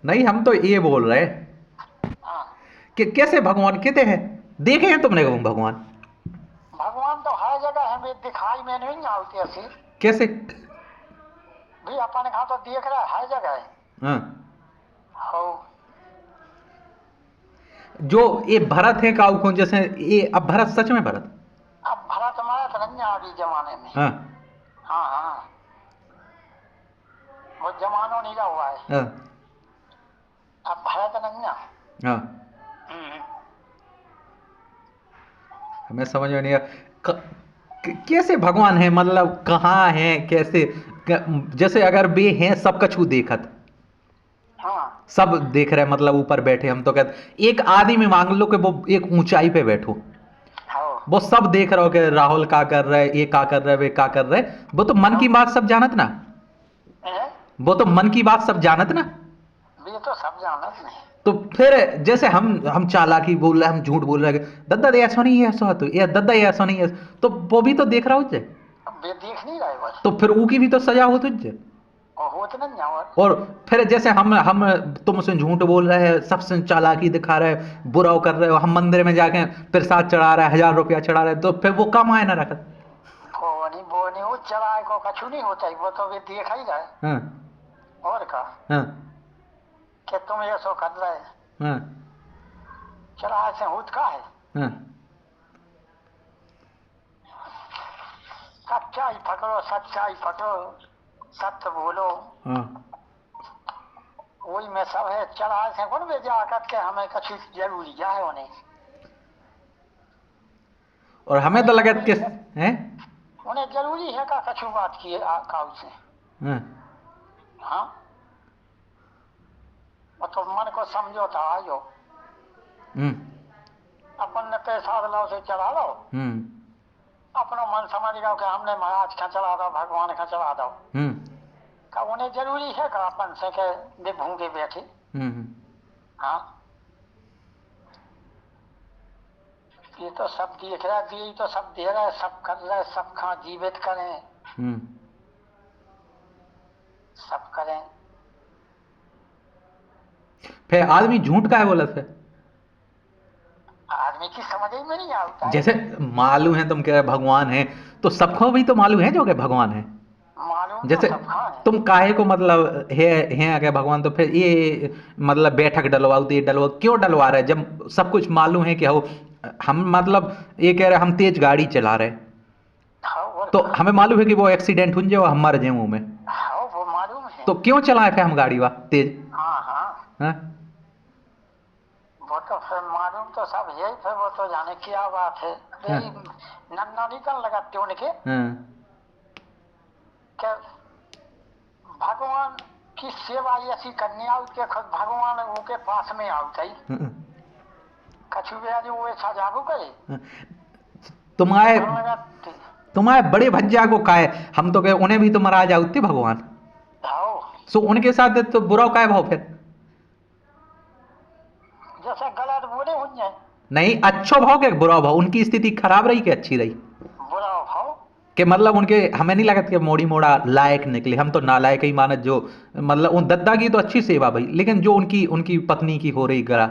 नहीं, हम तो ये बोल रहे हाँ। कि कैसे भगवान कहते हैं, देखे हैं तुमने वो भगवान? भगवान तो हर जगह हमें दिखाई में नहीं आते ऐसी। कैसे? भी अपन कहा तो देख रहा है हर जगह है। हाँ। हो। जो ये भरत है काऊ कौन, जैसे ये अब भरत सच में भरत? अब भरत हमारा तो नहीं अभी जमाने में। हाँ। हाँ हाँ। वो जमानो नहीं रहा हुआ है। हाँ। अब भरत नहीं है। हाँ। हम्म। हमें समझ में नहीं आया कैसे भगवान है, मतलब कहाँ है, कैसे? जैसे अगर वे हैं सब कछु देखत, हाँ। सब देख रहे हैं, मतलब ऊपर बैठे, हम तो कहते एक आदमी मांग लो कि वो एक ऊंचाई पे बैठो, हो। वो सब देख रहे हो कि राहुल का कर रहे, ये का कर रहे, वे का कर रहे, वो तो मन हो। की बात सब जानत ना। ए? वो तो मन की बात सब जानत ना। भी तो सब जानत नहीं। तो फिर जैसे हम चालाकी बोल रहे हैं, हम झूठ बोल रहे हैं, दद्दा ये ऐसा नहीं है, ऐसा तो ये दद्दा ये ऐसा नहीं है, तो वो भी तो देख रहा हो जे। अब वे देख नहीं रहे बस। तो फिर ऊकी भी तो सजा हो तुझे। और हो तो नहीं और। और फिर जैसे हम तुमसे झूठ बोल रहे हैं, सबसे चालाकी दिखा रहे हैं, बुरा कर रहे हो, हम मंदिर में जाके प्रसाद चढ़ा रहे हैं, 1,000 रुपया चढ़ा रहे हैं, तो फिर वो कम आए ना रखत। वो नहीं वो चलाए को कछु नहीं होता है, वो तो वे देख ही रहे। हाँ। और का हाँ। कि तुम ये सो कर रहे। हाँ। चला ऐसे होत का है। हाँ। सच्चाई पकड़ो, सच्चाई पकड़ो, सत्य बोलो, हाँ। वही में सब है। चला ऐसे कौन वे जा करके हमें कछु जरूरी क्या है उन्हें। और हमें तो उन्हें लगे कि जरूरी है। हैं। उन्हें जरूरी है का कछु बात किए काउ से। हाँ। हाँ। वो तो मन को समझो था आयो। हम्म। अपन ने पैसा लो से चला लो। हम्म। अपनो मन समझ गया कि हमने महाराज का चला दो, भगवान का चला दो। हम्म। का उन्हें जरूरी है का अपन से के दे भूखे बैठे। हम्म। हाँ। ये तो सब देख रहा है, ये तो सब दे रहा है, सब कर रहा है, सब खा जीवित करें, हम्म। सब करें। फिर आदमी झूठ का है बोला फिर? आदमी की समझ ही में नहीं आता है। जैसे मालूम है तुम कह रहे भगवान है, तो सबको भी तो मालूम है जो कि भगवान है। मालूम तो जैसे सब खा है। तुम काहे को मतलब है अगर भगवान, तो फिर ये मतलब बैठक डलवाओ, तो ये डलवाओ क्यों डलवा रहे जब सब कुछ मालूम है कि हो। हम मतलब ये कह रहे हम तेज गाड़ी चला रहे, हाँ और तो का। हमें मालूम है कि वो एक्सीडेंट हो जाए और हम मर जाए मुंह में, हाँ वो मालूम है। तो क्यों चलाए फिर हम गाड़ी वह तेज? हाँ हाँ। हाँ? वो तो फिर मालूम तो सब है ही, फिर वो तो जाने क्या बात है। हाँ। यही नन्ना निकल लगाते उनके हाँ। कि भगवान की सेवा ऐसी करनी आउट के खुद भगवान उनके पास में आउट है। हाँ। कछु भी आज वो ऐसा जागू करे हाँ। तुम्हारे निकल लगाते। तुम्हारे बड़े भज्जा को काहे, हम तो कहे उन्हें भी तो मरा जाते भगवान, हाँ। सो उनके साथ तो बुरा काय भाव फिर? जैसे गलत बोले हो जाए। नहीं, अच्छो भाव के बुरा भाव, उनकी स्थिति खराब रही कि अच्छी रही? बुरा भाव। कि मतलब उनके हमें नहीं लगता कि मोड़ी मोड़ा लायक निकले, हम तो नालायक ही मानत जो, मतलब उन दद्दा की तो अच्छी सेवा भाई, लेकिन जो उनकी उनकी पत्नी की हो रही गरा।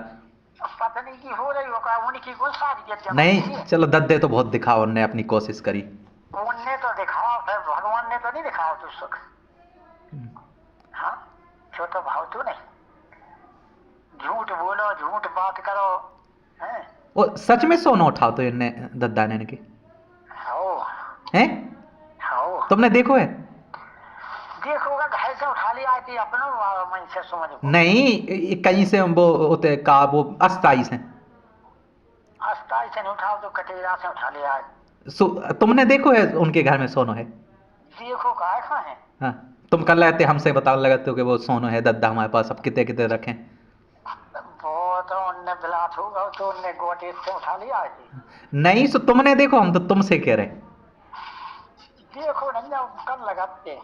पत्नी की हो रही होगा उनकी कोई शादी जमाई नहीं से। चलो, दद्दे तो बहुत दिखाओ, उनने अपनी कोशिश करी। उनने तो दिखावा, फिर भगवान ने तो नहीं दिखावा तू सुख। हाँ। जो तो भाव तू नहीं। झूठ बोलो, झूठ बात करो। हैं। वो सच में सोना उठाओ तो इनने दद्दा ने इनकी हो। हैं? हो। तुमने देखो है? देखोगा घर से उठा लिया थी अपना मन से समझ को। नहीं, कहीं से वो होते का वो अस्थाई से। अस्थाई से नहीं उठाओ तो कटेरा से उठा लिया। तुमने देखो है उनके घर में सोनो है? देखो काय खा है। हाँ। तुम कल लगते हमसे बताने लगते हो कि वो सोनो है दद्दा हमारे पास, अब कितने कितने रखें। वो तो उनने बिलात होगा तो उनने गोटे से उठा लिया थी। नहीं, सो तुमने देखो, हम तो तुमसे कह रहे। देखो नहीं ना कल लगाते।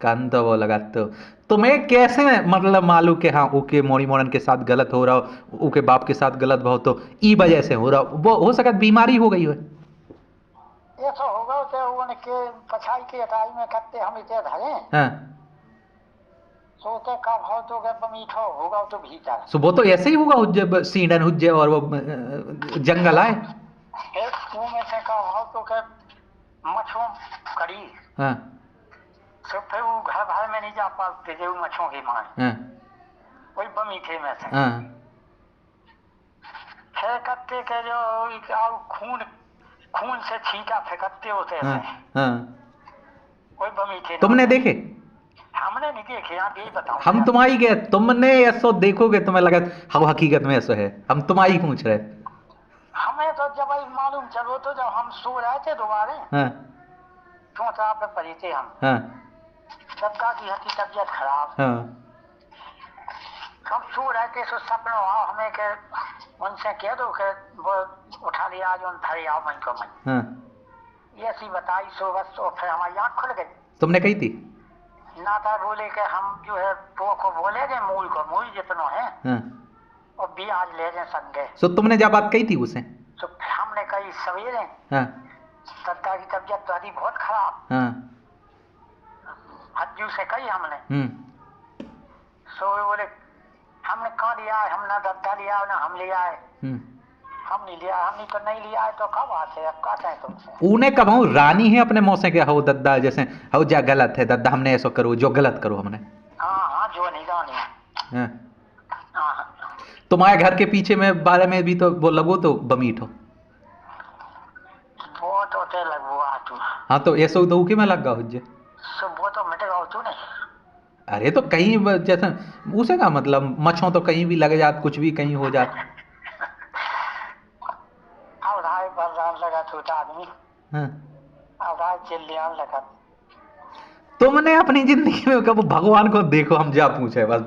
कान तो वो लगाते हो, तुम्हें कैसे मतलब मालूम कि हाँ ओके मोड़ी मोड़न के साथ गलत हो रहा हो, ओके बाप के साथ गलत भाव, तो ई वजह से हो रहा हो, वो हो सकता बीमारी हो गई हो। ऐसा होगा तो उनके पछाई के हटाई में करते हम इतने धरे। हाँ। सोते का भाव तो गए मीठो होगा तो भीतर सो वो तो ऐसे ही होगा जब सीडन हुज्जे और वो जंगल आए। एक कुएं में से का भाव तो गए मछों करी हाँ तो फिर वो घर भर में नहीं जा पाते जो मछों की माए हाँ वही बमीठे में से हाँ फेंकते के जो और खून खून से छींटा फेंकते होते हाँ थे हाँ। वही बमीठे तुमने देखे? हमने नहीं देखे आप यही बताओ हम तुम्हारी के तुमने ऐसो देखोगे तुम्हें लगा हाँ हकीकत में ऐसा है, हम तुम्हारी पूछ रहे। हमें तो जब ही मालूम चलो तो जब हम सो रहे थे दोबारे हाँ चौथा पे पड़ी थे हम हाँ दद्दा की हती तबीयत खराब हाँ हम सो रहे थे सो सपनों आओ हमें के उनसे कह दो कि वो उठा लिया आज उन थारी आओ मई को मई हाँ। ये सी बताई सो बस तो फिर हमारी आँख खुल गई तुमने कही थी? नाता बोले कि हम जो है तो को बोले गए मूल को मूल जितनो है हाँ। और भी आज ले जाए संगे सो तुमने जब बात कही थी उसे? तो फिर हमने कही सवेरे हाँ दद्दा की तबीयत तो अभी बहुत खराब हाँ हज्जू से कही हमने सो वे बोले हमने कहाँ लिया है हम ना दद्दा लिया ना हम लिया है हम नहीं लिया हमने तो नहीं लिया है तो कब आते अब का चाहे तुमसे उन्हें कब हूँ रानी है अपने मौसे के हो दद्दा जैसे हो जा गलत है दद्दा हमने ऐसा करो जो गलत करो हमने। हाँ हाँ जो नहीं रानी हाँ। हाँ तुम्हारे घर के पीछे में बारे में भी तो वो लगो तो बमीठ हो। वो तो ते लगवा तू हाँ तो ऐसा तो कि मैं लग गया हुज्जे सो वो तो मिटेगा तू नहीं अरे तो कहीं जैसे उसे का मतलब मच्छों तो कहीं भी लग जात कुछ भी कहीं हो जात। अब राय बरदान लगा तू आदमी हाँ। अब राय चिल्लियान लगा तुमने अपनी जिंदगी में कब भगवान को देखो हम जा पूछे बस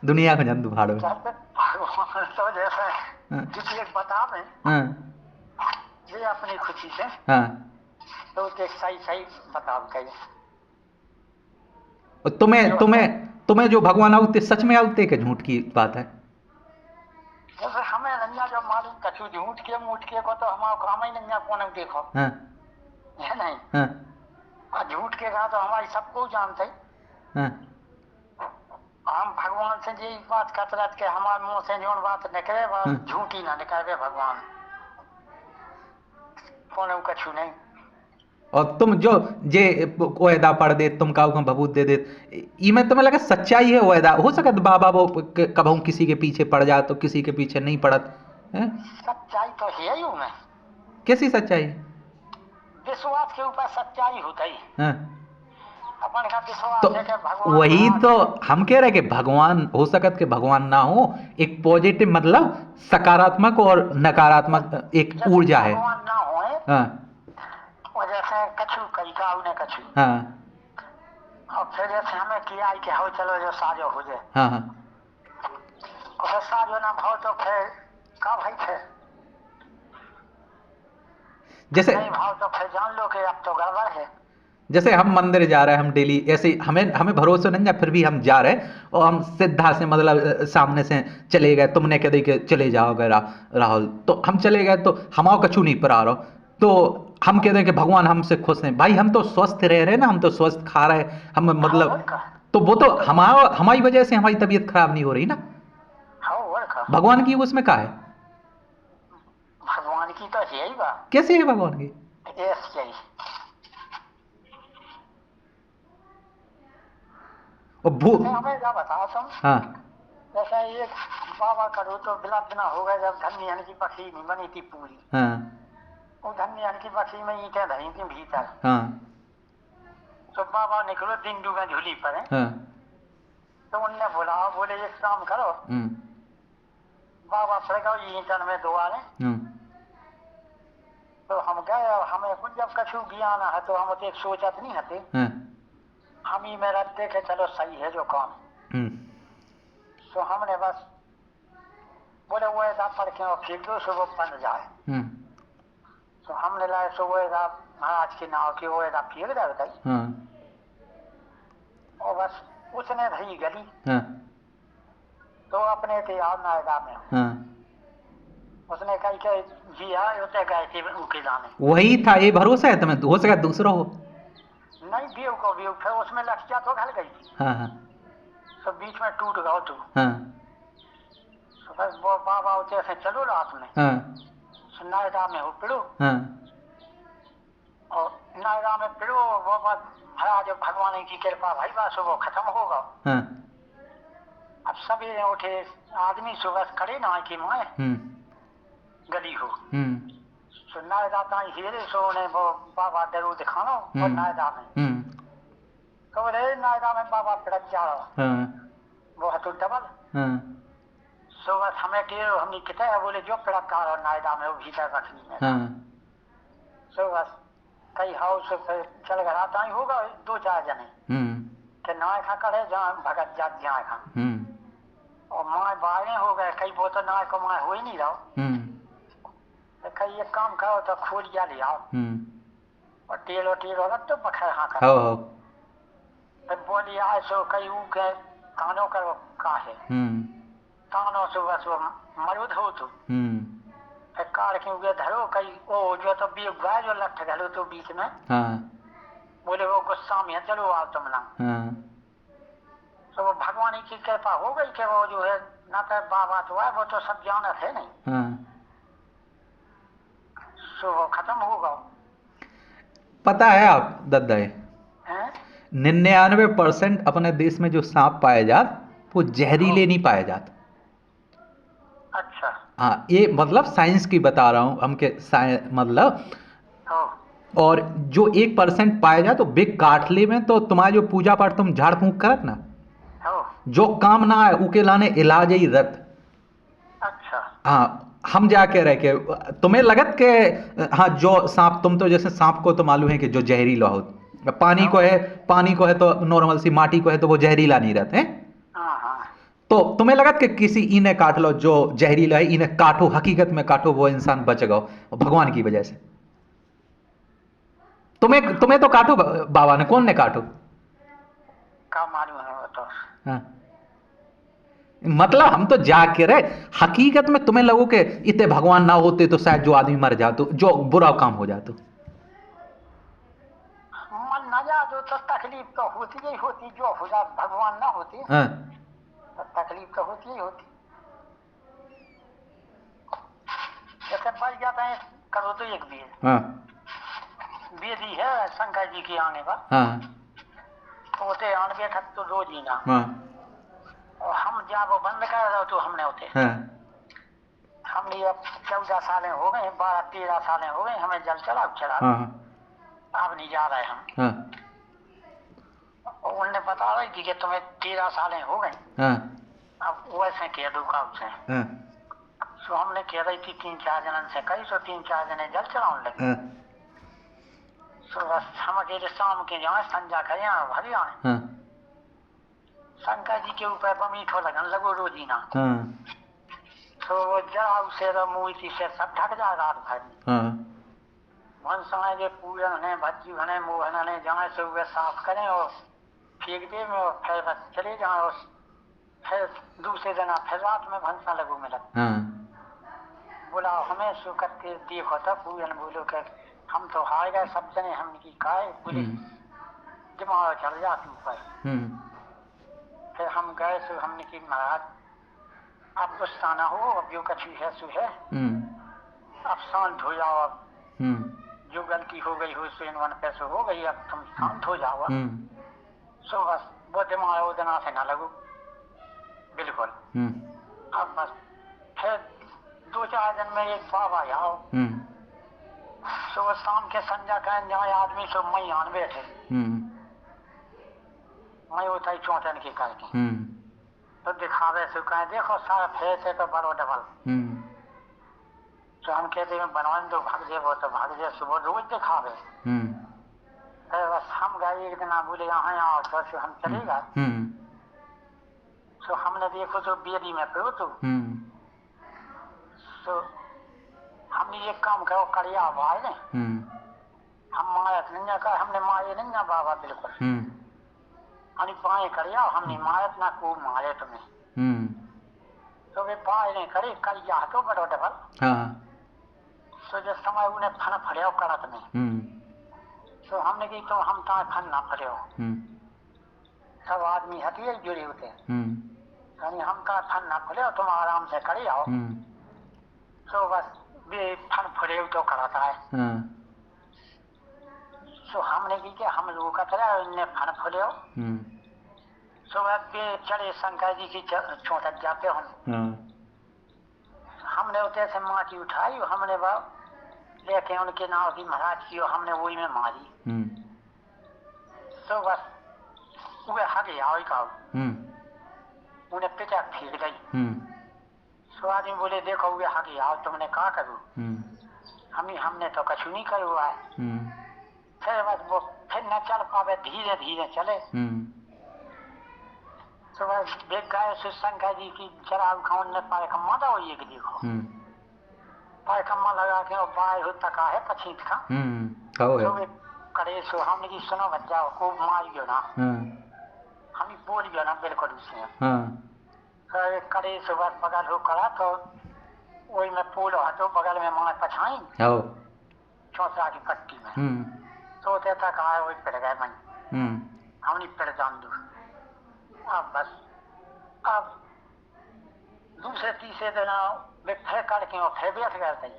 दुनिया को जंतु भाड़ो। भगवान तो जैसे हाँ। किसी एक बता में हाँ ये अपनी खुशी से हाँ। तो देख सही सही बताओ कहीं और तुम्हें जो भगवान आउते सच में आउते कि झूठ की बात है? जैसे हमें नन्या जब मालूम कछु झूठ के मूठ के को तो हमारा काम ही नन्या कौन देखो हाँ है नहीं हाँ और झूठ के कहा तो हमारी सबको जानते हाँ हम भगवान से यही बात करते रहते कि हमारे मुंह से जो बात निकले वह झूठी ना निकले भगवान कौन कछु नहीं। और तुम जो जे ओएदा पढ़ दे तुम काऊ का भभूत दे दे इमें तुम्हें लगा सच्चाई है ओएदा हो सकत बाबा वो कबहू किसी के पीछे पड़ जा तो किसी के पीछे नहीं पड़त है? सच्चाई तो है ही मैं कैसी सच्चाई? विश्वास के ऊपर सच्चाई होता ही हाँ। अपन का विश्वास तो है कि भगवान वही तो हम कह रहे कि भगवान हो सकत के भगवान ना हो एक पॉजिटिव मतलब सकारात्मक और नकारात्मक एक ऊर्जा है। भगवान ना हो हाँ और जैसे कछु कई का उन्हें कछु हाँ और फिर जैसे हमें किया कि हो चलो जो साजो हो जाए हाँ हाँ और साजो ना भाव तो फिर का भाई फिर जैसे नहीं भाव तो फिर जान लो कि अब तो गड़बड़ है। जैसे हम मंदिर जा रहे हैं हम डेली ऐसे हमें भरोसा नहीं है फिर भी हम जा रहे हैं और हम सीधा से मतलब सामने से चले गए तुमने कह दी कि चले जाओगे राहुल तो हम चले गए तो हमारा कछु नहीं पर आ रहा तो हम कहते हैं कि भगवान हमसे खुश हैं भाई हम तो स्वस्थ रह रहे हैं ना हम तो स्वस्थ खा रहे हैं हम मतलब तो वो तो हमारी वजह से हमारी तबीयत खराब नहीं हो रही ना। भगवान की उसमें क्या है? भगवान की तो यही बात कैसे है भगवान की? यही हमें क्या बताओ तुम हाँ जैसे एक बाबा करो तो बिला बिना हो गए जब धन्य की पक्षी नहीं बनी थी पूरी हाँ वो धन्य की पक्षी में ईंटें धरी थी भीतर हाँ तो बाबा निकलो दिन डूबे झूली पर हाँ तो उनने बोला बोले एक काम करो बाबा पड़ गए ईंटन में दोबारे तो हम गए और हमें कुछ जब कछु ज्ञान है तो हम एक सोचत नहीं हते हम ही में रखते के चलो सही है जो काम तो हमने बस बोले वो ऐसा पढ़ के और फिर दो सो वो बन जाए तो हमने लाए सो वो ऐसा महाराज के नाव के वो ऐसा फिर दे गई और बस उसने रही गली तो अपने थे और नायदा में उसने कही के जी हाँ उसे गए थे उनके जाने वही था ये भरोसा है तुम्हें हो सका दूसरा हो नहीं व्यू को व्यू फिर उसमें लक्ष्या तो घल गई थी हाँ हाँ तो बीच में टूट गया तू। हाँ तो बस वो बाबा होते से चलो रात में हाँ नायदा में हो पिड़ो हाँ और नायदा में पिड़ो वो बस महाराज भगवान की कृपा भाई बस वो खत्म होगा। हाँ अब सवेरे उठे आदमी सुबह खड़े ना कि माए गली हो तो नायदा ताई हीरे सो ने वो बाबा डरो दिखानो और नायदा में तो बोले नायदा में बाबा पिड़क जा रहा वो हतु डबल सुबह हमें टेरो हमने कितने है बोले जो पिड़क का रहा नायदा में वो भीतर रखनी है सुबह कई हाउस फिर चल घर आता ही होगा 2-4 जने कि नाय खा करे जहाँ भगत जात जाए खा और माए बाहर हो गए कई वो तो नाय को माए हो ही नहीं रहा तो कई एक काम करो तो खोलिया ले आओ और टेलो रख तो बखर हाँ कर तो बोली आए सो कई ऊ के कानों करो का है कानों से बस वो मरुद हो तो फिर कार के उगे धरो कई ओ जो तो भी गाय जो लठ घलो तो बीच में बोले वो गुस्सा में चलो आओ तुम ना तो वो भगवान की कृपा हो गई कि वो जो है ना तो बाबा तो है वो तो सब जानत है नहीं सो वो खत्म होगा। पता है आप दद्दा 99% अपने देश में जो सांप पाए जात वो जहरीले नहीं पाए जात। अच्छा हाँ ये मतलब साइंस की बता रहा हूँ हमके मतलब और जो 1% पाए जाए तो बिग काटले में तो तुम्हारा जो पूजा पाठ तुम झाड़ फूंक करत ना जो काम ना है उके लाने इलाज ही रत। अच्छा हाँ हम जाके रह के तुम्हें लगत के हाँ जो सांप तुम तो जैसे सांप को तो मालूम है कि जो जहरीला हो पानी को है तो नॉर्मल सी माटी को है तो वो जहरीला नहीं रहते हैं। तो तुम्हें लगत कि किसी इन्हें काट लो जो जहरीला है इन्हें काटो हकीकत में काटो वो इंसान बच गओ भगवान की वजह से। तुम्हें तो काटो बाबा ने कौन ने काटो का मालूम है तो हाँ मतलब हम तो जाके रहे हकीकत में तुम्हें लगो कि इतने भगवान ना होते तो शायद जो आदमी मर जातो जो बुरा काम हो जातो मन न जा तो तकलीफ तो होती ही होती जो हो जा भगवान ना होती तो तकलीफ तो होती ही होती। जैसे बच जाता है करो तो एक बेदी है शंकर जी की आने का तो होते आन बैठक तो रोज ही ना और हम जब वो बंद कर रहे तो हमने होते हमने अब 14 सालें हो गए 12-13 सालें हो गए हमें जल चला अब नहीं जा रहे हम और उन्होंने बता रही थी कि तुम्हें 13 सालें हो गई अब वैसे कह दो कब से तो हमने कह रही थी 3-4 जनन से कही तो 3-4 जने जल चलाने लगे तो बस हम अकेले शाम के जाए संजा करें भरी आए शंकर जी के ऊपर बमीठो लगन लगो रोजीना तो वो जरा उसे मुई से सब ढक जा रात भर भंसाए जे पूजन है भज्जी बने मोहन ने जाए से वे साफ करें और फेंक दे में और फिर बस चले जाए और फिर दूसरे दिन फिर रात में भंसा लगो मिला बोला हमें सुकत के देखो था पूजन बोलो के हम तो हार गए सब जने हम की काय पुलिस दिमाग चल जाती ऊपर फिर हम गए सो हमने की महाराज अब गुस्सा ना हो अब जो कछु है सो है अब शांत हो जाओ अब जो गलती हो गई हो सो इन पैसे हो गई अब तुम शांत हो जाओ सो बस वो दिमाग वो दिना से ना लगो बिल्कुल अब बस फिर 2-4 दिन में एक बाबा आओ सुबह शाम के संजा कहन जाए आदमी सब मई आन बैठे मैं उठाई चौंटन की करके तो दिखावे से कहे देखो सारा फेस है तो बड़ो डबल तो हम कहते हैं बनवान दो भाग जे वो तो भाग जे सुबह रोज दिखावे तो बस हम गए एक दिन बोले यहाँ आओ तो हम चले गए तो हमने देखो तो बेदी में पे तो हमने ये काम करो करिया आवाज ने हम मायत नहीं कर हमने माये नहीं बाबा बिल्कुल अनि पाए करिया हमने मायत ना को मारे तुम्हें तो वे पाए नहीं करे कल या तो बड़ो डबल तो जो समय उन्हें फन फड़ियो करत नहीं तो हमने की तो हम ता फन ना फड़ियो सब आदमी हथियार जुड़े होते हैं, यानी हम का फन ना खुले और तुम आराम से खड़े आओ। सो बस वे फन फुले तो कराता है। सो हमने की क्या, हम लोगों का तरह उनने फन फुले हो। सो बस वे चढ़े शंकर जी की चौंतक जाते हम। हमने उतरे से माटी उठाई, हमने बाप लेके उनके नाव की महाराज की, और हमने वही में मारी। तो बस वे हगे आओ का उन्हें पिटा फेंक गई। सो आदमी बोले देखो वे हगे आओ, तुमने कहा करूँ, हमने तो कछु नहीं करू है। फिर बस वो फिर न चल पावे, धीरे धीरे चले। तो बस देख गए शंकर जी की जरा उखाउन ने पाए खम्मा था, ये कि देखो पाए खम्मा लगा के और बाय हो तका है पछीत का। तो वे करे सो हमने की सुनो बच्चा को मार गयो ना, हम बोल गयो ना बिल्कुल उसने। तो करे सो बस बगल हो करा, तो वही में पोल हटो बगल में मार पछाई चौथरा की पट्टी में। तो देता कहा है वही पिट गए मई, हमने पिट जान दू। अब बस अब दूसरे तीसरे दिन वे फिर करके और फिर बैठ गए थे।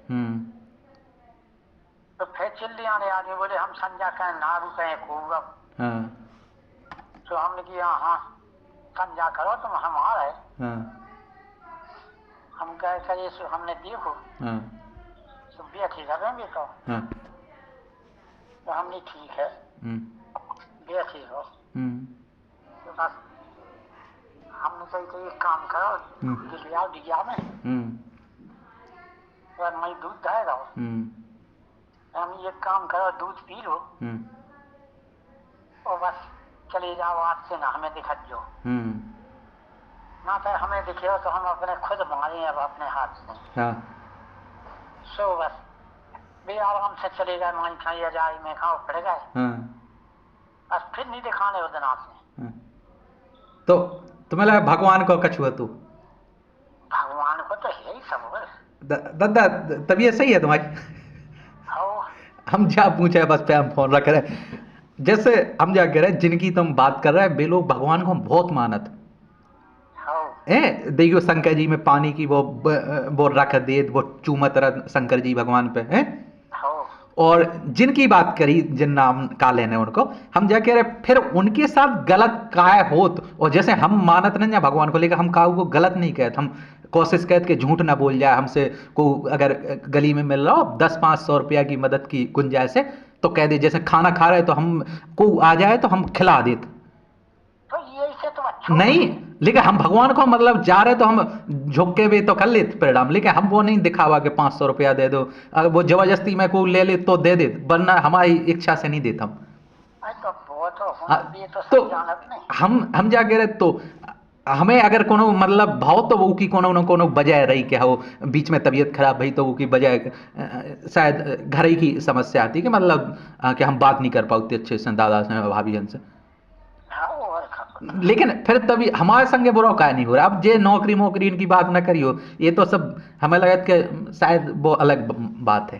तो फिर चिल्ली आने आदमी बोले हम संजा कहें ना रुके खूब। तो हमने किया हाँ संजा करो तुम हमारा है। हम कहे करे सो हमने देखो तो बैठे रहेंगे तो हमने ठीक है बैठे हो। तो बस हमने कही एक काम करो दिलिया डिगिया में मैं दूध देगा, हम एक काम करो दूध पी लो और बस चले जाओ, आज से ना हमें दिखत जो ना तो हमें दिखे तो हम अपने खुद मारे अब अपने हाथ से। सो बस वे आराम से चले गए, मान खाइए जाए में खाओ पड़ गए। बस फिर नहीं दिखाने उस दिन से। तो तुम्हें लगा भगवान को कछु है तू? भगवान को तो है ही सब दादा तबीयत सही है तुम्हारी? हम जा पूछे बस पे हम फोन रख रहे, जैसे हम जा कह रहे जिनकी तुम बात कर रहे हैं वे लोग भगवान को बहुत मानत देखियो शंकर जी में पानी की वो रख दे, वो चूमत रह शंकर जी भगवान पे है। और जिनकी बात करी जिन नाम का लेने उनको हम जा कह रहे फिर उनके साथ गलत काय होत, और जैसे हम मानत नहीं है भगवान को लेकर, हम काऊ को गलत नहीं कहते, हम कोशिश कहते कि झूठ ना बोल जाए हमसे। को अगर गली में मिल रहा हो 10-500 रुपया की मदद की गुंजाइश है तो कह दे, जैसे खाना खा रहे तो हम को आ जाए तो हम खिला देते तो ये से तो अच्छा नहीं, लेकिन हम भगवान को मतलब जा रहे तो हम झुक के भी तो कर लेते परिणाम, लेकिन हम वो नहीं दिखावा कि 500 रुपया दे दो, अगर वो जबरदस्ती में को ले ले तो दे दे, वरना हमारी इच्छा से नहीं देता हम। तो हम जा कह रहे तो हमें अगर कोनो मतलब भाव तो वो की कोनो न कोनो वजह रही कि हो बीच में तबीयत खराब भई तो वो की वजह शायद घर ही की समस्या आती कि मतलब कि हम बात नहीं कर पाते अच्छे से दादा से भाभी से। लेकिन फिर तभी हमारे संगे बुरा काय नहीं हो रहा। अब जे नौकरी मोकरी इनकी बात ना करियो, ये तो सब हमें लगा कि शायद वो अलग बात है।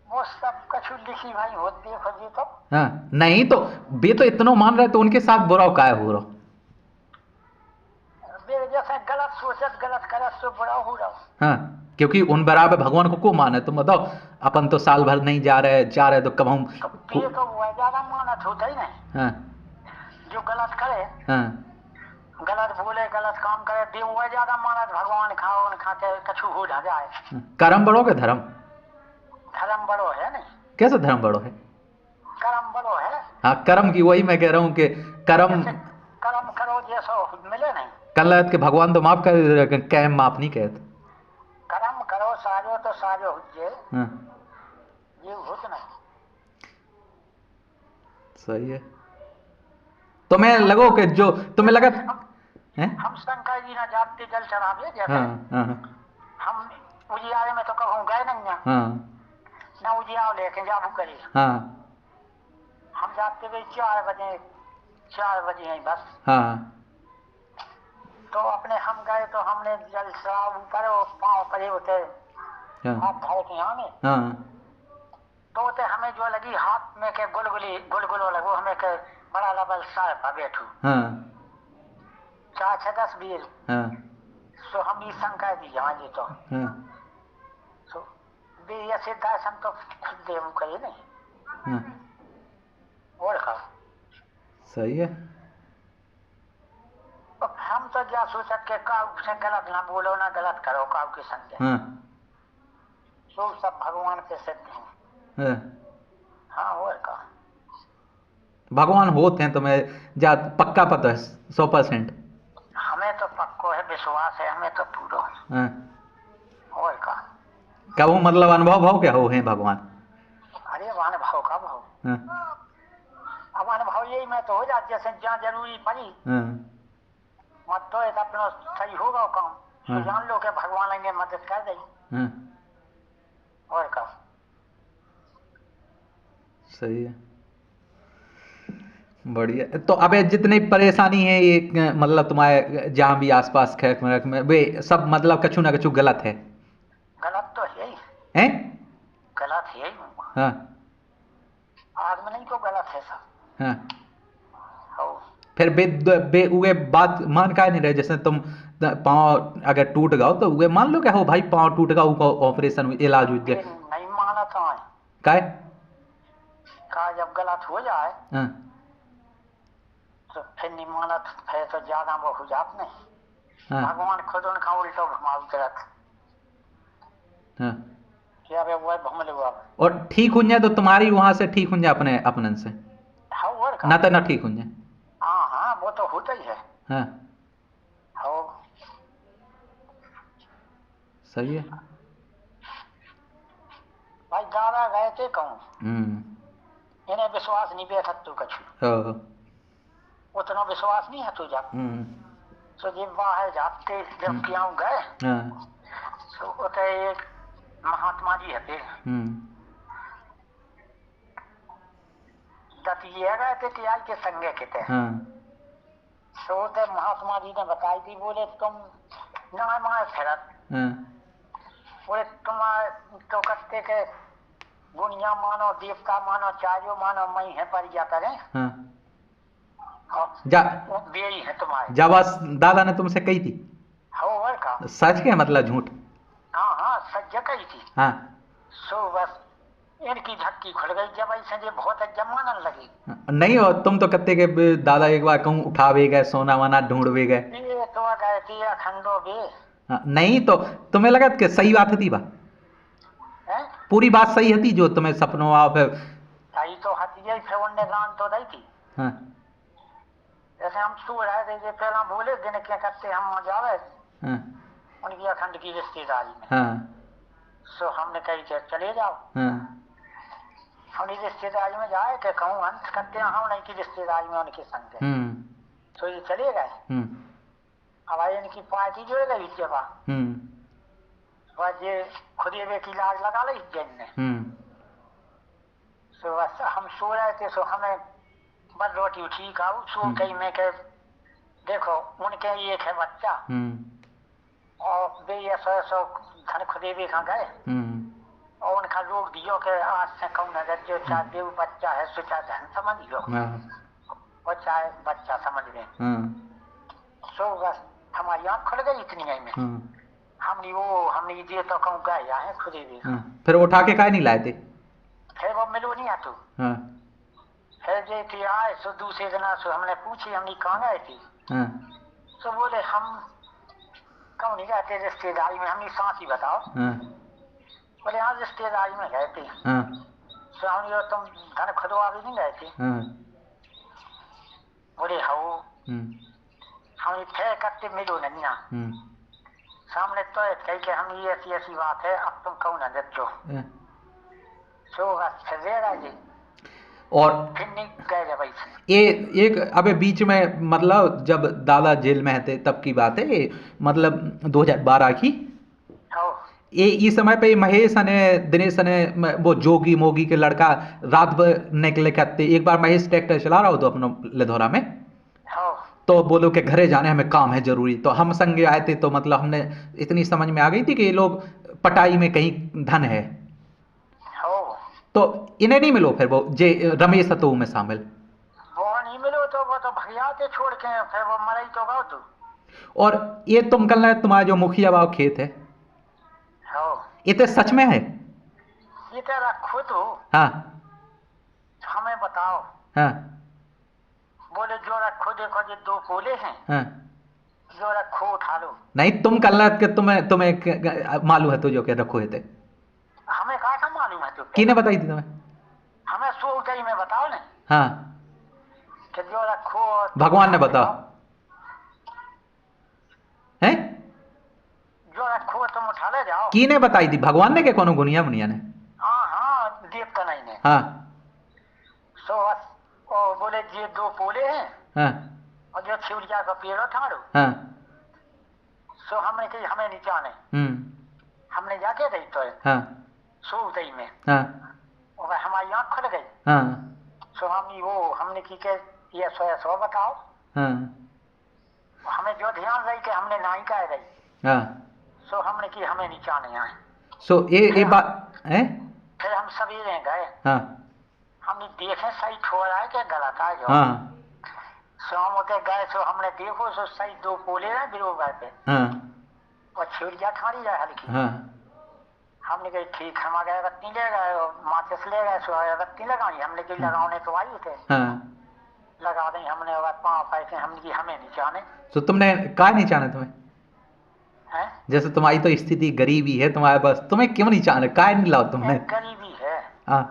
वो सब कछु लिखी भाई होती है फजी तो हाँ नहीं तो वे तो इतना मान रहे तो उनके साथ बुरा काय हो रहा, जैसे गलत सोचत गलत करत सो बुरा हो रहा। हाँ क्योंकि उन बराबर भगवान को माने, तुम बताओ अपन तो साल भर नहीं जा रहे तो कब हम तो वो ज्यादा मानत होता ही नहीं। हाँ जो गलत करे हाँ गलत बोले गलत काम करे दे वो ज्यादा मानत, भगवान खाओ न खाते कछु हो ना जाए। कर्म बड़ो के धर्म? धर्म बड़ो है नहीं। कैसे धर्म बड़ो है? कर्म बड़ो है। हाँ कर्म की वही मैं कह रहा हूँ कि कर्म करो जैसा मिले नहीं। कल के भगवान तो माफ कर कैम माफ नहीं कहते, कर्म करो साजो तो साजो हुजे ये होत नहीं। सही है। तुम्हें लगो कि जो तुम्हें लगा हैं हम शंकर जी ना जाते जल चढ़ावे जैसे हम उजियारे में तो कहूँ गए नहीं ना उजियाओ लेके जाबू करी। हम जाते हुए 4 बजे हैं बस। तो अपने हम गए तो हमने जल चढ़ा ऊपर पाँव करे होते हाथ धरे के यहाँ में तो होते हमें जो लगी हाथ में के गुलगुलो लगो, हमें के बड़ा लबल सार पा बैठू चार छः 10 बीर हाँ सो हम ये शंका दी हाँ जी तो हाँ सो बे ये सीधा हम तो खुद दे हम कहे नहीं हाँ और का सही है। अब हम तो जा सोच के काऊ से गलत ना बोलो ना गलत करो काऊ के संग हाँ सो सब भगवान पे सिद्ध हैं हाँ हाँ और का भगवान होते हैं तुम्हें जा पक्का पता है 100%। हमें तो पक्को है विश्वास है हमें तो पूरा हाँ और का क्या वो मतलब अनुभव भाव क्या हो है भगवान। अरे वान भाव का भाव हाँ अब अनुभव यही में तो हो जाती जैसे जहाँ जरूरी पड़ी हाँ मत तो एक अपना सही होगा वो काम तो हाँ। जान लो कि भगवान लेंगे मदद कर देगी हाँ और का सही है बढ़िया। तो अबे जितनी परेशानी है ये मतलब तुम्हारे जहाँ भी आसपास खैर में वे सब मतलब कछु ना कछु गलत है गलत तो है ही हैं। गलत है ही हाँ आदमी नहीं तो गलत है सब हाँ हो फिर बे उगे बात मान का नहीं रहे जैसे तुम पाँव अगर टूट गओ तो उगे मान लो क्या हो भाई पाँव टूट गया उको ऑपरेशन इलाज हो ये जाए नहीं माना था काय। का जब गलत हो जाए हाँ तो फिर नहीं माना फिर तो ज्यादा वो हो जात नहीं हाँ भगवान खुद उनका उल्टो घुमाव करत हाँ क्या बे वो घूम लो अब और ठीक हो जाए तो तुम्हारी वहां से ठीक हो जाए अपने अपनन से हाँ और का ना तो ना ठीक हो जाए। हाँ हाँ वो तो होता ही है हाँ हो सही है। भाई दादा गए थे कहूँ हम्म इन्हें विश्वास नहीं बैठा तू कछु हाँ उतना विश्वास नहीं है तू जब तो जब बाहर जाते जब क्यों गए हाँ तो उते एक महात्मा जी है दतिया गए थे तियाई के संगे के थे हाँ तो उते महात्मा जी ने बताई थी बोले तुम ना माए फिरत हाँ बोले तुम्हारे तो कत्ते के गुनिया मानो देवता मानो चायो मानो मई है पर जाता रहे हाँ और जा वो बेई है तुम्हारे जा बस दादा ने तुमसे कही थी हो और का सच के मतलब झूठ। हाँ हाँ सज्जा कही थी हाँ सो बस इनकी झक्की खुल गई जब ऐसे जे बहुत जमानन लगी नहीं हो तुम तो कत्ते के दादा एक बार कहूँ उठावे गए सोना वाना ढूंढवे गए। ये तो गए थी अखंडो बे हाँ, नहीं तो तुम्हें लगा कि सही बात थी बा हैं पूरी बात सही थी जो तुम्हें सपनों आओ फिर। सही तो हथिया फिर उनने गान तो दी थी हाँ जैसे हम सो रहे थे जे पहला बोले दिन क्या करते हम जावे हाँ उनकी अखंड की रिश्तेदारी में हाँ सो हमने कही कि चले जाओ हाँ उनकी रिश्तेदारी में जाए कि कहूँ अंत करते हैं हम उनकी रिश्तेदारी में उनके संग तो ये चले गए अब आई इनकी पार्टी जो गई जब बस ये खुद ये की लाज लगा ली जैन ने सो बस हम सो रहे थे सो हमें बस रोटी उठी खाऊ सो कही में के देखो उनके एक है बच्चा और वे ये सो धन खुदे भी कहाँ गए और उनका रोक दियो के आज से कहूँ नजर जो चाहे देव बच्चा है सो चाहे धन समझ लो और चाहे बच्चा समझ ले सो बस हमारी आँख खुल गई इतनी आई में हमने ये तो कहूँ गए आए खुदे भी फिर उठा के काय नहीं लाए थे। फिर वो मिलो नहीं आ तू फिर जे थी आए सो दूसरे दिन सो हमने पूछी हमने कहाँ गए थी तो बोले हम कौन नहीं गए थे रिश्तेदारी में हमने सांस ही बताओ बोले हाँ रिश्तेदारी में गए थे तो हम तुम धन खुदवा भी नहीं गए थे बोले हाँ हम फिर करते मिलो नहीं ना सामने तो कही कि हम ये ऐसी बात है अब तुम कौन न जो सो बस फिर जी और फिर नहीं गए जब ये एक अबे बीच में मतलब जब दादा जेल में थे तब की बात है मतलब 2012 की ये इस समय पे महेश ने दिनेश ने वो जोगी मोगी के लड़का रात भर निकले करते एक बार महेश ट्रैक्टर चला रहा हो तो अपना लेधौरा में तो बोलो कि घरे जाने हमें काम है जरूरी तो हम संग आए थे तो मतलब हमने इतनी समझ में आ गई थी कि ये लोग पटाई में कहीं धन है तो इन्हें नहीं मिलो फिर वो जे रमेश तो में शामिल वो नहीं मिलो तो वो तो भैया थे छोड़ के फिर वो मरे तो गाओ तू और ये तुम कल तुम्हारा जो मुखिया बाबू खेत है, हो ये तो सच में है? ये तो रखो तो हाँ हमें बताओ। हाँ बोले जो रखो, देखो ये 2 पोले हैं, हाँ। जो रखो उठा लो। नहीं, तुम कल के तुम्हें तुम्हें मालूम है तो जो के रखो है थे? हमें कहा था मालूम है तो किने बताई थी तुम्हें? हमें सो गई में बताओ ना हाँ, कि जो रखो भगवान ने बताओ है? जो रखो तुम उठा ले जाओ। किने बताई थी? भगवान ने के कोनो गुनिया मुनिया ने? हाँ हाँ, देवता नहीं ने। हाँ सो ओ बोले ये 2 पोले हैं हाँ और जो छिड़िया का पेड़ ठाड़ो। हाँ। सो हमने कही हमें नहीं जाने, हमने जाके रही तो हाँ सो गई में हाँ और हमारी आँख खुल गई। हाँ सो हम वो हमने की के ये 100 बताओ। हाँ हमें जो ध्यान रही कि हमने नहीं कह रही। हाँ। सो हमने की हमें नहीं जाने आए। सो ये बात है। फिर हम सवेरे गए, हाँ हमने देखे सही छोड़ा है कि गलत है जो। हाँ सो हम उठे गए, सो हमने देखो सो सही 2 पोले हैं बिरोबर पे हाँ और छिड़िया ठाड़ी है हल्की। हाँ हमने कही ठीक, हम आगे अगत्ती ले गए और माचिस ले गए, सो अगत्ती लगाई। हमने कही लगाने तो आई थे, हाँ। लगा दी हमने और 5 पैसे। हमने की हमें नहीं जाने तो तुमने क्या नहीं जाने तुम्हें? हैं। जैसे तुम्हारी तो स्थिति गरीबी है तुम्हारे पास, तुम्हें क्यों नहीं जाने? काय नहीं लाओ तुमने? गरीबी है, हाँ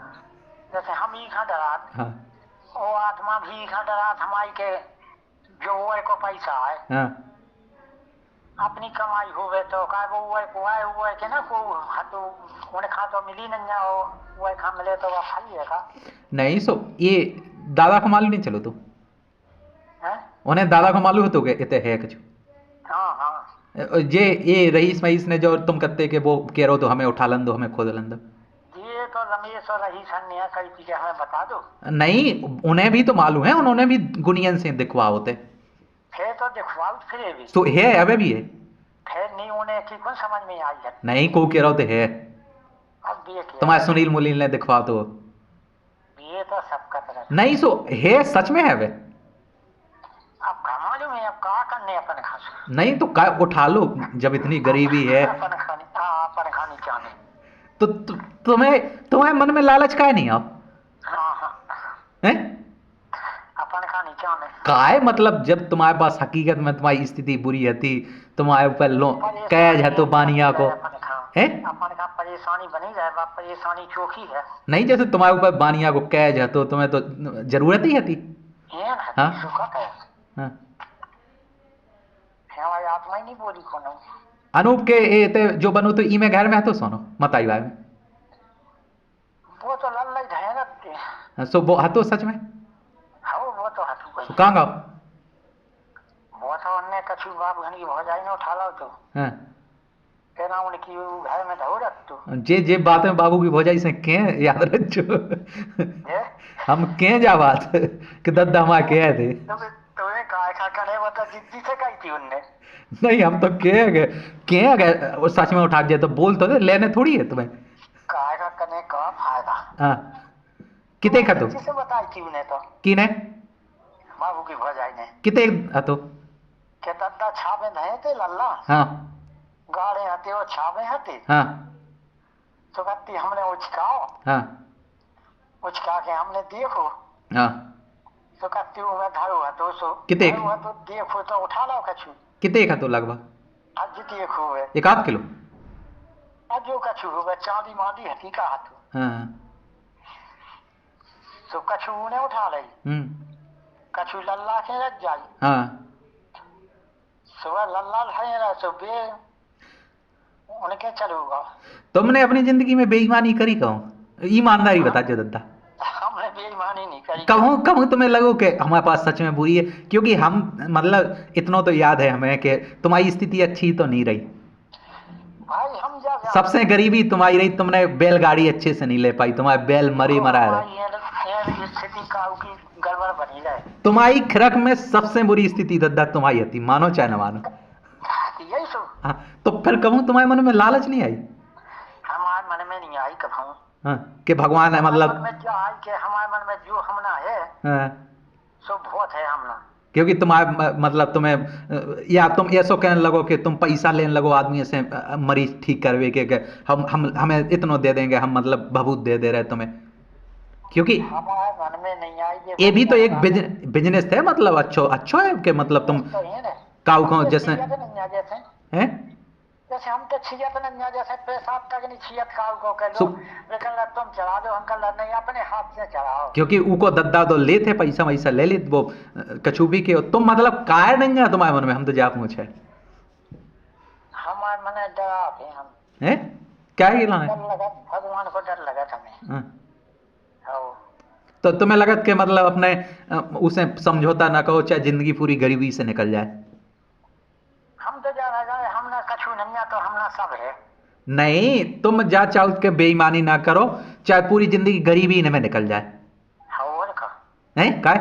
जैसे हम ही खा डरात हाँ वो आत्मा भी खा डरात हमारी के जो वो को पैसा है हाँ अपनी कमाई होवे तो का वो है के ना को हाथो उन्हें खा तो मिली नहीं जाओ, वो खा मिले तो वह खाली है का। नहीं। सो ये दादा को मालूम नहीं चलो तो हैं। उन्हें दादा को मालूम हो तो इतने है कुछ? हाँ हाँ, ये रईस मईस ने जो तुम कहते कि वो कह रहे हो तो हमें उठा लन दो, हमें खोद लन दो। ये तो रमेश और रही सन ने कई चीजें हमें बता दो। नहीं, उन्हें भी तो मालूम है, उन्होंने भी गुनियन से दिखवा होते। फिर तो दिखवाओ फिर भी तो है, अबे भी है। फिर नहीं उन्हें की कौन समझ में आई है। नहीं, को कह रहा हो तो है। अब देख तुम्हारे सुनील मुनील ने दिखवा तो ये तो सबका तरह नहीं। सो है, सच में है वे। अब मालूम है, अब का करने अपन खास नहीं तो का उठा लो, जब इतनी गरीबी है अपन खानी। हाँ अपन खानी चाहने तो तुम्हारे मन में लालच का नहीं आओ हाँ हाँ है? अपन खानी चाहने काय मतलब जब तुम्हारे पास हकीकत में तुम्हारी स्थिति बुरी थी, तुम्हारे ऊपर लो कैद है तो बानिया को है। अपन का परेशानी बनी जाए, परेशानी चौकी है। नहीं, जैसे तुम्हारे ऊपर बानिया को कैद है तो तुम्हें तो जरूरत ही थी। हाँ हाँ। हमारी आत्मा ही नहीं बोली कोनो। अनूप के ते जो बनो तो ई में घर में है तो सुनो मत आई बारे में। वो तो लल्ला ही है रखते। सो वो हतो सच में? हाँ वो तो हथू कोई। सो कहाँ गाओ? वो तो उनने कछु बाप घनी की भौजाई ने उठा लो तो हाँ। कहना उनकी घर में धो रख तो जे बात में बाबू की भौजाई से के याद रखो हम के जा बात कि दद्दा हमारे के थे। तुम्हें काय खा करे वो तो जिद्दी से कही थी उनने। नहीं, हम तो के गए वो सच में उठा दिया तो बोल तो दे, लेने थोड़ी है तुम्हें। काय का करने का फायदा। हाँ, कितने खतो किसी से बताई थी उन्हें तो की ने बाबू की भौजाई ने कितने हतो? के दद्दा छावे नहीं थे लल्ला। हाँ गाड़े हते वो छावे हते हाँ तो कहती हमने उचकाओ, हाँ उचका के हमने देखो हाँ। तो कहती हूँ मैं धरो है तो सो कितने? धरो है तो देखो तो उठा लो कछु। कितने खतो लगभग? आज देखो है 1 किलो। आज जो कछु हो चांदी मांदी हती का हाथ हाँ तो कछु उन्हें उठा ली, कछु लल्ला के रख जाई। हाँ। सुबह लल्ला है ना सो बे उनके चलूगा। तुमने अपनी जिंदगी में बेईमानी करी कहूँ? ईमानदारी बता जो दद्दा। हमने बेईमानी नहीं करी। कहूँ तुम्हें लगो कि हमारे पास सच में बुरी है, क्योंकि हम मतलब इतना तो याद है हमें कि तुम्हारी स्थिति अच्छी तो नहीं रही। भाई हम जा सबसे गरीबी तुम्हारी रही, तुमने बैलगाड़ी अच्छे से नहीं ले पाई, तुम्हारे बैल मरी मरा रहे। स्थिति का की गड़बड़ बनी रहे। तुम्हारी खिरक में सबसे बुरी स्थिति दद्दा तुम्हारी थी, मानो चाहे न मानो। यही सो। हाँ, तो फिर कहूँ तुम्हारे मन में लालच नहीं आई? हमारे मन में नहीं आई कहूँ। हाँ, कि भगवान है मतलब मन में जो आई के हमारे मन में जो हमना है हाँ, सो बहुत है हमना। क्योंकि तुम्हारे मतलब या तुम ऐसो कहने लगो कि तुम पैसा लेने लगो आदमी से मरीज ठीक करवे के हम हमें इतना दे देंगे, हम मतलब भभूत दे रहे तुम्हें, क्योंकि हमारे मन में नहीं आई ये देखो भी तो मेरा एक राजा। बिजनेस है, मतलब अच्छो है कि मतलब तुम बिजनेस तो है ना। काऊ हम को तो जैसे छियत नहीं आ जैसे, हैं जैसे हम तो छियत नहीं आ जैसे पैसा तक नहीं छियत काऊ को कह लो, सु- लेकिन तुम चढ़ा दो अंकल नहीं अपने हाथ से चढ़ाओ। क्योंकि उको दद्दा तो ले थे पैसा वैसा ले ली वो कछु भी के तुम मतलब काय नहीं है तुम्हारे मन में, हम तो जा पूछे हमारे मन डरा थे हम, हैं क्या गिला है? डर लगा भगवान को, डर लगा हमें। हाँ। हो तो तुम्हें लगत कि मतलब अपने उसे समझौता ना कहो, चाहे जिंदगी पूरी गरीबी से निकल जाए? हम तो जा रहे हम ना कछु नहीं है तो हम ना सब है। नहीं, तुम जा चाहो के बेईमानी ना करो, चाहे पूरी जिंदगी गरीबी में निकल जाए। हो और नहीं काय,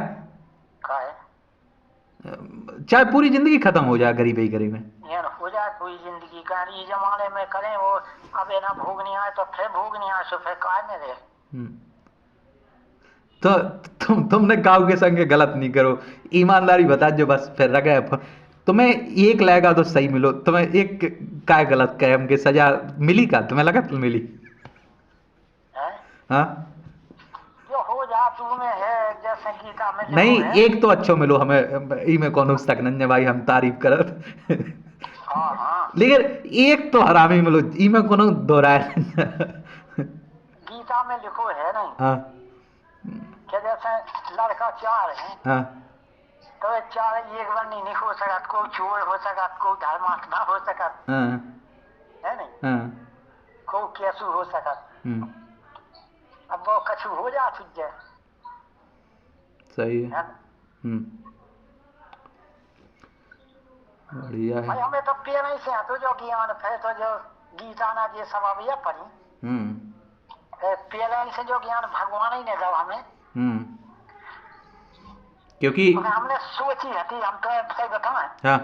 का है चाहे पूरी जिंदगी खत्म हो जाए गरीबी गरीबी में। यार हो जाए पूरी जिंदगी का, ये जमाने में करें वो, अब ये ना भोगनी आए तो फिर भोगनी आए सो फिर काय में रहे। हम्म। तो तुमने गाँव के संग गलत नहीं करो, ईमानदारी बता जो बस, फिर रखे तुम्हें एक लगेगा तो सही मिलो, तुम्हें एक काय गलत करे हमके सजा मिली का तुम्हें लगा तो मिली? हैं? हाँ जो हो जा तू में है, जैसे गीता में लिखो नहीं, है। एक तो अच्छो मिलो हमें, ई में कौन तक नन्हे भाई हम तारीफ करत हाँ हाँ, लेकिन एक तो हरामी मिलो, ई में कोनो दोहराए गीता में लिखो है नहीं हाँ कि जैसे लड़का चार है हाँ तो ये चार एक बनी नहीं हो सकत, कोई चोर हो सकत, कोई धर्मात्मा हो सकत, हाँ है नहीं, हाँ कोई कैसू हो सकत। हम्म, अब वो कछु हो जा तुझे, सही है। है ना? बढ़िया भाई है। हमें तो पेड़ से तो जो ज्ञान है तो जो गीता ना ये सब अब ये पढ़ी पेड़ से जो ज्ञान भगवान ही ने दो हमें। क्योंकि हमने सोची हती, हम तो सही बताएं, हाँ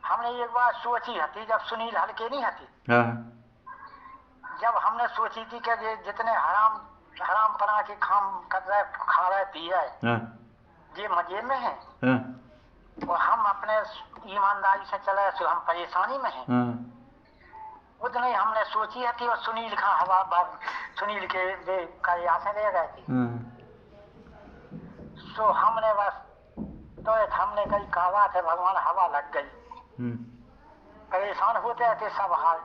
हमने एक बार सोची हती जब सुनील हल्के नहीं हती, हाँ जब हमने सोची थी कि ये जितने हराम हराम पना के काम कर रहे खा रहे पी रहे हाँ ये मजे में है, हाँ और हम अपने ईमानदारी से चले तो हम परेशानी में हैं। हाँ उतने ही हमने सोची थी और सुनील का हवा सुनील के कार्यालय रह गए थे। हाँ सो हमने बस तो हमने कही कहा थे भगवान हवा लग गई, परेशान होते थे सब हाल।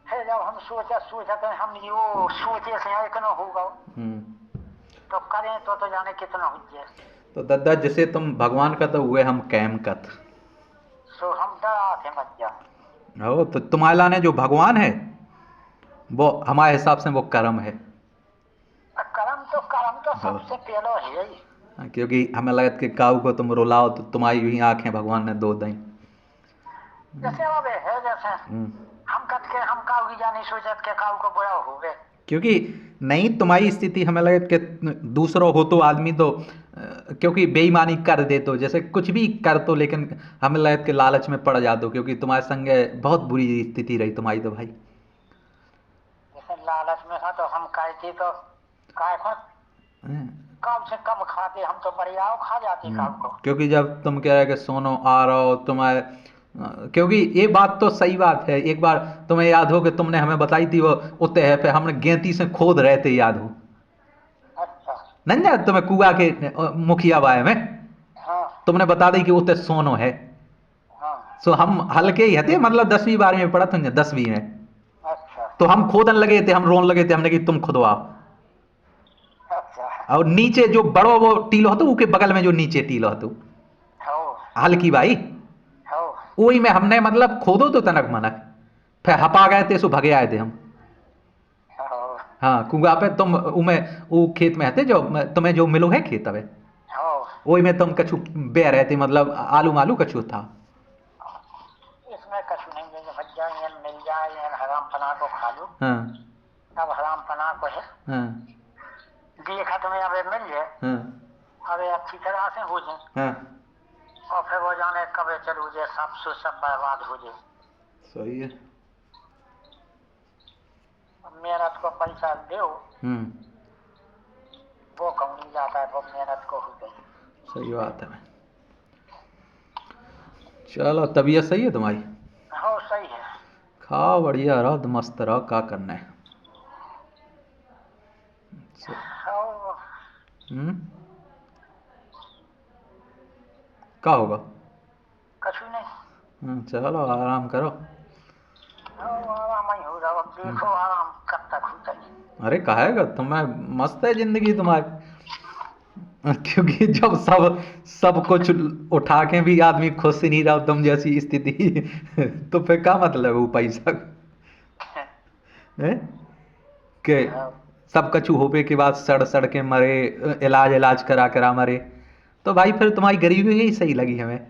फिर जब हम सोचा तो हम यो सोचे से एक न होगा तो करें तो जाने कितना हो जाए। तो दादा जिसे तुम भगवान का तो हुए हम कैम कत, सो हम डरा थे मत जा। हो तो तुम्हारे लाने जो भगवान है वो हमारे हिसाब से वो कर्म है। कर्म तो सबसे पहले है ही। क्योंकि हमें लगता कि काऊ को तुम रुलाओ तो तुम्हारी भी आंखें भगवान ने दो दी। जैसे अब है जैसे हम कत के हम काऊ की जानी सोचत के काऊ को बुरा हो गए, क्योंकि नहीं तुम्हारी स्थिति हमें लगे कि दूसरों हो तो आदमी तो क्योंकि बेईमानी कर दे तो जैसे कुछ भी कर तो, लेकिन हमें लगे कि लालच में पड़ जा दो, क्योंकि तुम्हारे संग बहुत बुरी स्थिति रही तुम्हारी तो भाई। जैसे लालच में था तो हम कहते तो काय कम से कम खाते, हम तो बढ़िया खा जाते काम को। क्योंकि जब तुम कह रहे कि सोनो आ रहा हो तुम्हारे, क्योंकि ये बात तो सही बात है, एक बार तुम्हें याद हो कि तुमने हमें बताई थी वो उते है पे हमने गेंती से खोद रहे थे, याद हो? अच्छा नहीं याद तुम्हें कुआ के मुखिया बाय में हाँ तुमने बता दी कि उते सोनो है। हाँ सो हम हल्के ही थे, मतलब 10वीं 12वीं में पढ़ा था, 10वीं में। अच्छा तो हम खोदन लगे थे, हम रोन लगे थे, हमने कि तुम खुदवाओ। अच्छा और नीचे जो बड़ो वो टीलो हो तो उसके बगल में जो नीचे टीलो हो हो हल्की भाई हो वही में हमने मतलब खोदो तो तनक मनक फिर हपा गए थे, सो भगे आए थे हम। हो हाँ कुआ पे तुम उमे वो खेत में थे जो तुम्हें जो मिलो है खेत अबे हो वही में तुम कछु बे रहे थे, मतलब आलू मालू कछु था। इसमें कछु नहीं है, बच जाए मिल जाए हराम पना को खा लो। हाँ अब हराम पना को है हाँ देखा तुम्हें अब मिल जाए, हाँ अब अच्छी तरह से हो जाए हाँ और फिर वो जाने कब चलू जाए सब बर्बाद हो जाए। सही है। मेहनत को पैसा दो वो कौन नहीं जाता है, वो मेहनत को हो गई। सही बात है भाई। चलो तबीयत सही है तुम्हारी? हो सही है। खाओ बढ़िया रहो तो मस्त रहो, क्या करना है। स- हो हम्म, क्या होगा? कछु नहीं। चलो आराम करो। हो आराम ही हो रहा, अब देखो आराम कब तक होता है। अरे कहेगा तुम्हें, मस्त है जिंदगी तुम्हारी। क्योंकि जब सब कुछ उठा के भी आदमी खुश ही नहीं रहा तुम जैसी स्थिति, तो फिर क्या मतलब है वो पैसा है? के हो सब कछु होवे के बाद सड़ सड़ के मरे, इलाज इलाज करा करा मरे, तो भाई फिर तुम्हारी गरीबी ही सही लगी हमें।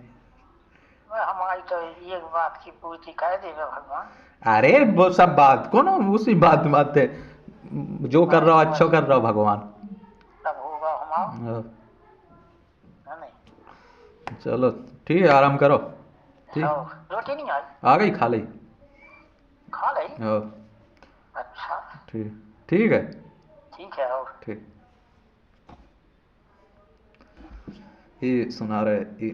हमारी तो एक बात की पूर्ति कर देगा भगवान। अरे वो सब बात को ना उसी बात बात है, जो कर रहा हो अच्छा बस कर रहा हो भगवान। तब होगा हमारा, हाँ, है नहीं। चलो ठीक है, आराम करो। हो ठीक, रोटी नहीं आई? आ गई खा ली। खा ली? हाँ, अच्छा ठीक, ठीक है। ठीक है। हो ठीक। ये सुना रहे,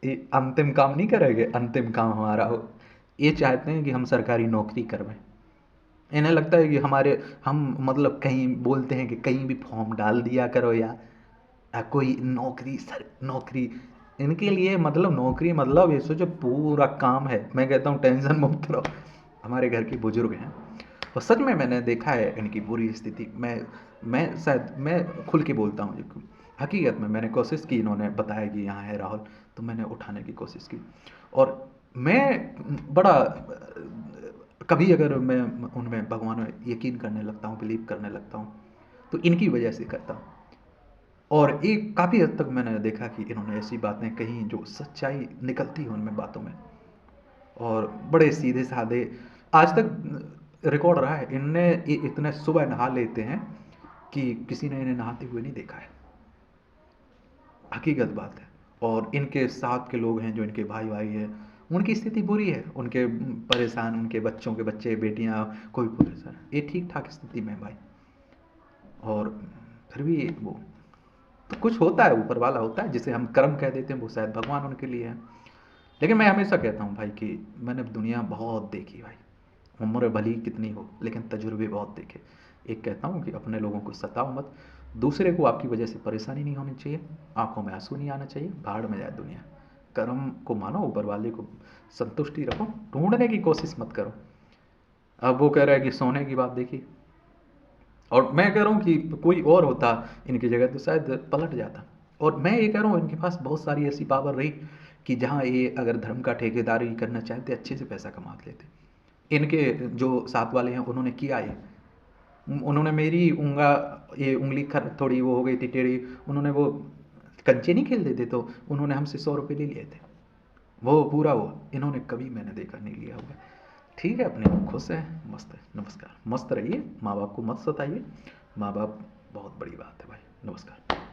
ये अंतिम काम नहीं करेंगे, अंतिम काम हमारा हो। ये चाहते हैं कि हम सरकारी नौकरी करवाएं। इन्हें लगता है कि हमारे, हम मतलब कहीं बोलते हैं कि कहीं भी फॉर्म डाल दिया करो या कोई नौकरी सर नौकरी, इनके लिए मतलब नौकरी मतलब ये सोचो पूरा काम है। मैं कहता हूँ टेंशन मुक्त रहो। हमारे घर के बुजुर्ग हैं और सच में मैंने देखा है इनकी बुरी स्थिति। मैं शायद मैं खुल के बोलता हूँ, हकीकत में मैंने कोशिश की, इन्होंने बताया कि यहाँ है राहुल, तो मैंने उठाने की कोशिश की। और मैं बड़ा कभी अगर मैं उनमें भगवान में यकीन करने लगता हूँ, बिलीव करने लगता हूँ, तो इनकी वजह से करता हूँ। और एक काफ़ी हद तक मैंने देखा कि इन्होंने ऐसी बातें कही जो सच्चाई निकलती है उनमें बातों में, और बड़े सीधे साधे। आज तक रिकॉर्ड रहा है इनने, इतने सुबह नहा लेते हैं कि किसी ने इन्हें नहाते हुए नहीं देखा है, हकीकत बात है। और इनके साथ के लोग हैं जो इनके भाई भाई हैं, उनकी स्थिति बुरी है, उनके परेशान, उनके बच्चों के बच्चे बेटियां कोई परेशान, ये ठीक ठाक स्थिति में है भाई। और फिर भी वो, तो कुछ होता है, ऊपर वाला होता है जिसे हम कर्म कह देते हैं, वो शायद भगवान उनके लिए है। लेकिन मैं हमेशा कहता हूँ भाई कि मैंने दुनिया बहुत देखी भाई, उम्र भली कितनी हो लेकिन तजुर्बे बहुत देखे। एक कहता हूँ कि अपने लोगों को सताओ मत, दूसरे को आपकी वजह से परेशानी नहीं होनी चाहिए, आंखों में आंसू नहीं आना चाहिए, भाड़ में जाए दुनिया। कर्म को मानो, ऊपर वाले को संतुष्टि रखो, ढूंढने की कोशिश मत करो। अब वो कह रहा है कि सोने की बात देखी, और मैं कह रहा हूँ कि कोई और होता इनकी जगह तो शायद पलट जाता। और मैं ये कह रहा हूँ इनके पास बहुत सारी ऐसी पावर रही कि जहाँ ये अगर धर्म का ठेकेदारी करना चाहते अच्छे से पैसा कमा लेते। इनके जो साथ वाले हैं उन्होंने किया ये, उन्होंने मेरी ये उंगली थोड़ी वो हो गई थी टेढ़ी, उन्होंने वो कंचे नहीं खेल देते तो उन्होंने हमसे 100 रुपये ले लिए थे, वो पूरा वो इन्होंने कभी मैंने देखा नहीं लिया हुआ। ठीक है, अपने आप खुश है, मस्त है, नमस्कार, मस्त रहिए, माँ बाप को मत सताइए, माँ बाप बहुत बड़ी बात है भाई, नमस्कार।